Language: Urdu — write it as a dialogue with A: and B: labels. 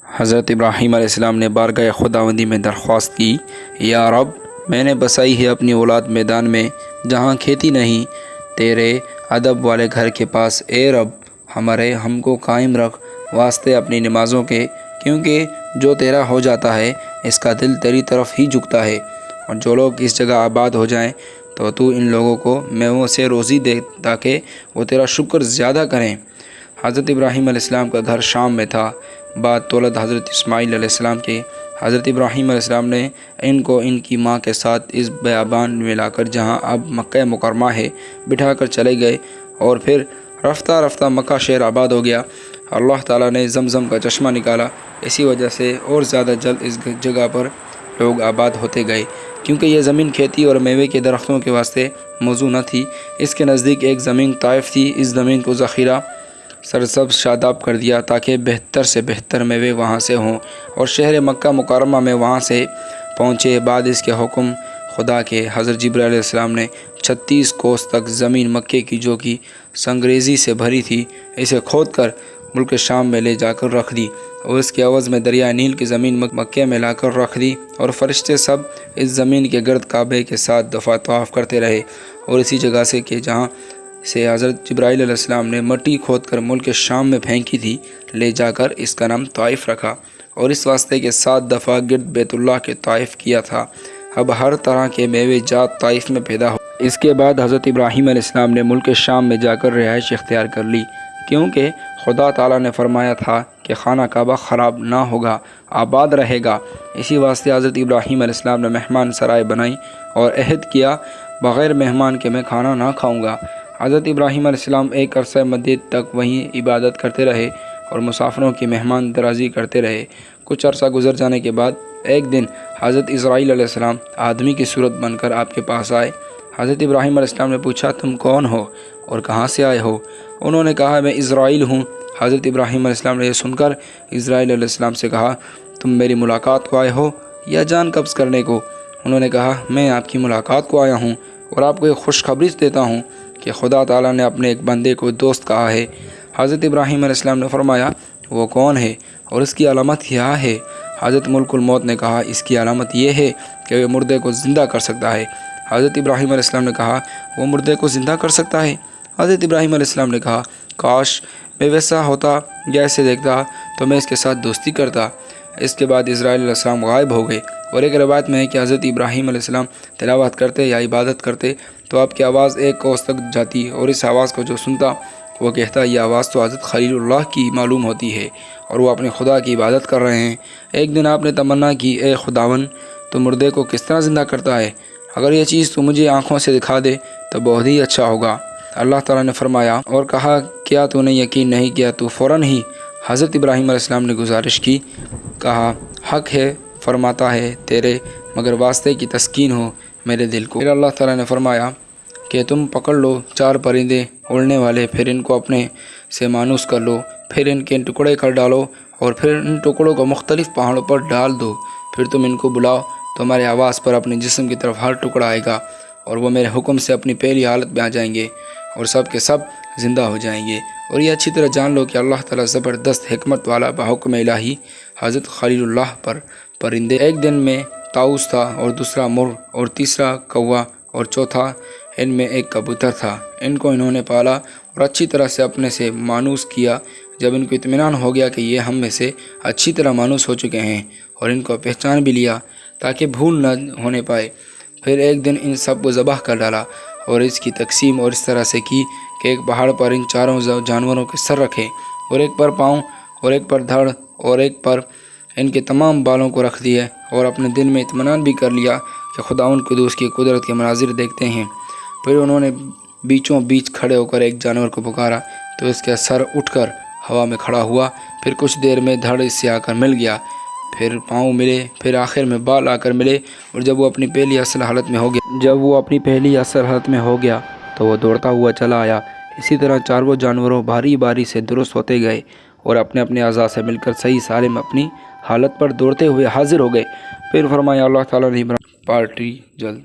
A: حضرت ابراہیم علیہ السلام نے بارگاہ خداوندی میں درخواست کی، یا رب، میں نے بسائی ہے اپنی اولاد میدان میں جہاں کھیتی نہیں، تیرے ادب والے گھر کے پاس۔ اے رب، ہم کو قائم رکھ واسطے اپنی نمازوں کے، کیونکہ جو تیرا ہو جاتا ہے اس کا دل تیری طرف ہی جھکتا ہے، اور جو لوگ اس جگہ آباد ہو جائیں تو ان لوگوں کو میووں سے روزی دے تاکہ وہ تیرا شکر زیادہ کریں۔ حضرت ابراہیم علیہ السلام کا گھر شام میں تھا۔ بعد دولت حضرت اسماعیل علیہ السلام کے، حضرت ابراہیم علیہ السلام نے ان کو ان کی ماں کے ساتھ اس بیابان میں لا کر جہاں اب مکہ مکرمہ ہے بٹھا کر چلے گئے، اور پھر رفتہ رفتہ مکہ شہر آباد ہو گیا۔ اللہ تعالیٰ نے زمزم کا چشمہ نکالا، اسی وجہ سے اور زیادہ جلد اس جگہ پر لوگ آباد ہوتے گئے، کیونکہ یہ زمین کھیتی اور میوے کے درختوں کے واسطے موزوں نہ تھی۔ اس کے نزدیک ایک زمین طائف تھی، اس زمین کو ذخیرہ سرسبز شاداب کر دیا تاکہ بہتر سے بہتر میوے وہاں سے ہوں، اور شہر مکہ مکرمہ میں وہاں سے پہنچے۔ بعد اس کے حکم خدا کے حضرت جبرائیل علیہ السلام نے 36 کوس تک زمین مکے کی جو کہ سنگریزی سے بھری تھی، اسے کھود کر ملک شام میں لے جا کر رکھ دی، اور اس کے عوض میں دریائے نیل کی زمین مکے میں لا کر رکھ دی، اور فرشتے سب اس زمین کے گرد کعبے کے ساتھ دفعہ طواف کرتے رہے، اور اسی جگہ سے کہ جہاں سے حضرت جبرائیل علیہ السلام نے مٹی کھود کر ملک شام میں پھینکی تھی لے جا کر اس کا نام طائف رکھا، اور اس واسطے کہ 7 دفعہ گرد بیت اللہ کے طائف کیا تھا۔ اب ہر طرح کے میوے جات طائف میں پیدا ہو۔ اس کے بعد حضرت ابراہیم علیہ السلام نے ملک شام میں جا کر رہائش اختیار کر لی، کیونکہ خدا تعالیٰ نے فرمایا تھا کہ خانہ کعبہ خراب نہ ہوگا، آباد رہے گا۔ اسی واسطے حضرت ابراہیم علیہ السلام نے مہمان سرائے بنائی اور عہد کیا، بغیر مہمان کے میں کھانا نہ کھاؤں گا۔ حضرت ابراہیم علیہ السلام ایک عرصہ مدید تک وہیں عبادت کرتے رہے اور مسافروں کی مہمان درازی کرتے رہے۔ کچھ عرصہ گزر جانے کے بعد ایک دن حضرت اسرائیل علیہ السلام آدمی کی صورت بن کر آپ کے پاس آئے۔ حضرت ابراہیم علیہ السلام نے پوچھا، تم کون ہو اور کہاں سے آئے ہو؟ انہوں نے کہا، میں اسرائیل ہوں۔ حضرت ابراہیم علیہ السلام نے یہ سن کر اسرائیل علیہ السلام سے کہا، تم میری ملاقات کو آئے ہو یا جان قبض کرنے کو؟ انہوں نے کہا، میں آپ کی ملاقات کو آیا ہوں اور آپ کو ایک خوشخبری دیتا ہوں کہ خدا تعالیٰ نے اپنے ایک بندے کو دوست کہا ہے۔ حضرت ابراہیم علیہ السلام نے فرمایا، وہ کون ہے اور اس کی علامت کیا ہے؟ حضرت ملک الموت نے کہا، اس کی علامت یہ ہے کہ وہ مردے کو زندہ کر سکتا ہے۔ حضرت ابراہیم علیہ السلام نے کہا، وہ مردے کو زندہ کر سکتا ہے؟ حضرت ابراہیم علیہ السلام نے کہا، کاش میں ویسا ہوتا یا ایسے دیکھتا تو میں اس کے ساتھ دوستی کرتا۔ اس کے بعد اسرائیل علیہ السلام غائب ہو گئے، اور ایک روایت میں ہے کہ حضرت ابراہیم علیہ السلام تلاوت کرتے یا عبادت کرتے تو آپ کی آواز ایک کوس تک جاتی، اور اس آواز کو جو سنتا وہ کہتا، یہ آواز تو حضرت خلیل اللہ کی معلوم ہوتی ہے اور وہ اپنے خدا کی عبادت کر رہے ہیں۔ ایک دن آپ نے تمنا کی، اے خداون، تو مردے کو کس طرح زندہ کرتا ہے؟ اگر یہ چیز تو مجھے آنکھوں سے دکھا دے تو بہت ہی اچھا ہوگا۔ اللہ تعالیٰ نے فرمایا اور کہا، کیا تو نے یقین نہیں کیا؟ تو فوراً ہی حضرت ابراہیم علیہ السلام نے گزارش کی، کہا، حق ہے فرماتا ہے تیرے، مگر واسطے کی تسکین ہو میرے دل کو۔ پھر اللہ تعالیٰ نے فرمایا کہ تم پکڑ لو 4 پرندے اڑنے والے، پھر ان کو اپنے سے مانوس کر لو، پھر ان کے ٹکڑے کر ڈالو، اور پھر ان ٹکڑوں کو مختلف پہاڑوں پر ڈال دو، پھر تم ان کو بلاؤ، تمہارے آواز پر اپنے جسم کی طرف ہر ٹکڑا آئے گا، اور وہ میرے حکم سے اپنی پہلی حالت میں آ جائیں گے، اور سب کے سب زندہ ہو جائیں گے۔ اور یہ اچھی طرح جان لو کہ اللہ تعالیٰ زبردست حکمت والا بحکم الہی حضرت خلیل اللہ پر پرندے، ایک دن میں طاؤس تھا، اور دوسرا مر، اور تیسرا کوا، اور چوتھا ان میں ایک کبوتر تھا۔ ان کو انہوں نے پالا اور اچھی طرح سے اپنے سے مانوس کیا۔ جب ان کو اطمینان ہو گیا کہ یہ ہم میں سے اچھی طرح مانوس ہو چکے ہیں، اور ان کو پہچان بھی لیا تاکہ بھول نہ ہونے پائے، پھر ایک دن ان سب کو ذبح کر ڈالا، اور اس کی تقسیم اور اس طرح سے کی کہ ایک پہاڑ پر ان چاروں جانوروں کے سر رکھے، اور ایک پر پاؤں، اور ایک پر دھڑ، اور ایک پر ان کے تمام بالوں کو رکھ دیے، اور اپنے دل میں اطمینان بھی کر لیا کہ خداوند قدوس کی قدرت کے مناظر دیکھتے ہیں۔ پھر انہوں نے بیچوں بیچ کھڑے ہو کر ایک جانور کو پکارا تو اس کا سر اٹھ کر ہوا میں کھڑا ہوا، پھر کچھ دیر میں دھڑ اس سے آ کر مل گیا، پھر پاؤں ملے، پھر آخر میں بال آ کر ملے، اور جب وہ اپنی پہلی اصل حالت میں ہو گیا تو وہ دوڑتا ہوا چلا آیا۔ اسی طرح چاروں جانوروں باری باری سے درست ہوتے گئے اور اپنے اپنے اعضاء سے مل کر صحیح سالم اپنی حالت پر دوڑتے ہوئے حاضر ہو گئے۔ پھر فرمایا اللہ تعالیٰ نے پارٹی جلد